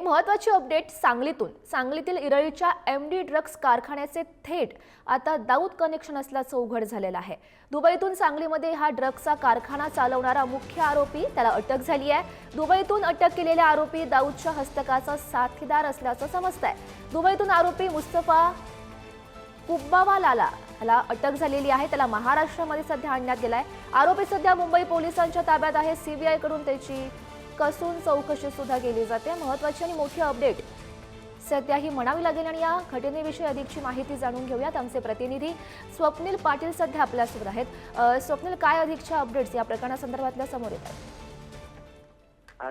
महत्त्वाची अपडेट सांगलीतील इरळीच्या MD drugs कारखान्याचे थेट आता दाऊद कनेक्शन असल्याचं उघड झालेलं आहे। दुबईतून सांगलीमध्ये हा ड्रग्जचा कारखाना चालवणारा मुख्य आरोपी त्याला अटक झाली आहे। दुबईतून अटक केलेला आरोपी दाऊदच्या हस्तकाचा साथीदार असल्याचं समजतंय। दुबईतून आरोपी मुस्तफा कुब्बावालाला याला अटक झालेली आहे। त्याला महाराष्ट्रामध्ये सध्या आणण्यात गेलाय। आरोपी सध्या मुंबई पोलिसांच्या ताब्यात आहे। सीबीआय कडून त्याची कसून चौकशी सुद्धा केली जाते। महत्त्वाची आणि मोठी अपडेट सध्या ही म्हणावी लागेल आणि या घटनेविषयी अधिकची माहिती जाणून घेऊयात। आमचे प्रतिनिधी स्वप्नील पाटील सध्या आपल्यासोबत आहेत। स्वप्नील, काय अधिकच्या अपडेट्स या प्रकरणासंदर्भातल्या समोर येत आहेत?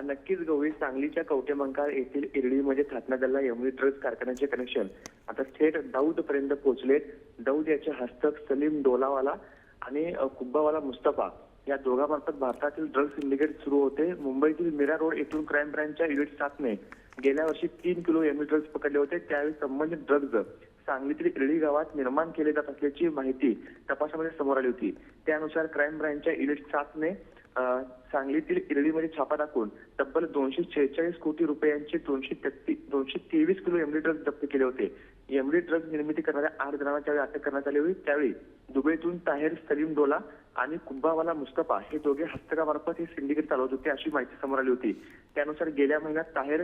नक्कीच गौरी, सांगलीच्या कवठेमंकाळ येथील इरळीमध्ये थाटण्यात आलेल्या एमडी ड्रग्ज कारखान्याचे कनेक्शन आता थेट दाऊद पर्यंत पोहोचले। दाऊद याचे हस्तक सलीम डोलावाला आणि कुब्बावाला मुस्तफा या दोघांमार्फत भारतातील ड्रग्ज सिंडिकेट सुरू होते। मुंबईतील मीरा रोड येथून क्राईम ब्रँचच्या युनिट 7ने गेल्या वर्षी 3 किलो एमडी ड्रग्ज पकडले होते। त्यावेळी संबंधित ड्रग्ज सांगलीतील इरळी गावात निर्माण केले जात असल्याची माहिती तपासामध्ये समोर आली होती। त्यानुसार क्राईम ब्रँचच्या युनिट 7ने सांगलीतील इरळीमध्ये छापा टाकून तब्बल 246 कोटी रुपयांचे 223 किलो एमडी ड्रग्ज जप्त केले होते। एमडी ड्रग्ज निर्मिती करणाऱ्या 8 जणांना त्यावेळी अटक करण्यात आली होती। त्यावेळी दुबईतून ताहेर सलीम डोला आणि कुब्बावाला मुस्तफा हे दोघे हस्तकामार्फत हे सिंडिकेट चालवत होते अशी माहिती समोर आली होती। त्यानुसार गेल्या महिन्यात ताहेर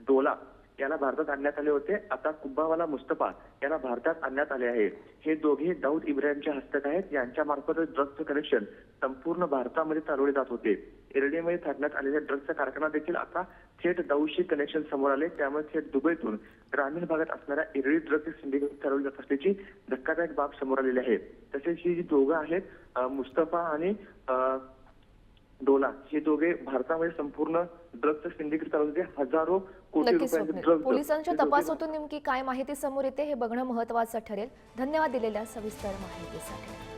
डोला याला भारतात आणण्यात आले होते। आता कुब्बावाला मुस्तफा याला भारतात आणण्यात आले आहे। हे दोघे दाऊद इब्राहिमचे हस्तक आहेत। यांच्या मार्फत ड्रग्जचं कनेक्शन संपूर्ण भारतामध्ये चालवले जात होते। इरळीमध्ये थाटण्यात आलेल्या ड्रग्जचा कारखाना देखील आता थेट दाऊदशी कनेक्शन समोर आले। त्यामुळे थेट दुबईतून ग्रामीण भागात असणाऱ्या इरळी ड्रग्ज सिंडिकेट चालवले जात असल्याची धक्कादायक बाब समोर आलेली आहे। तसेच ही जी दोघं आहेत मुस्तफा आणि डोला हे दोघे भारतामध्ये संपूर्ण ड्रग्जचं सिंडिकेट चालवते। हजारो कोटी रुपयांचे ड्रग्ज। पोलिसांच्या तपासातून नेमकी काय माहिती समोर येते हे बघणं महत्त्वाचं ठरेल। धन्यवाद दिलेल्या सविस्तर माहितीसाठी।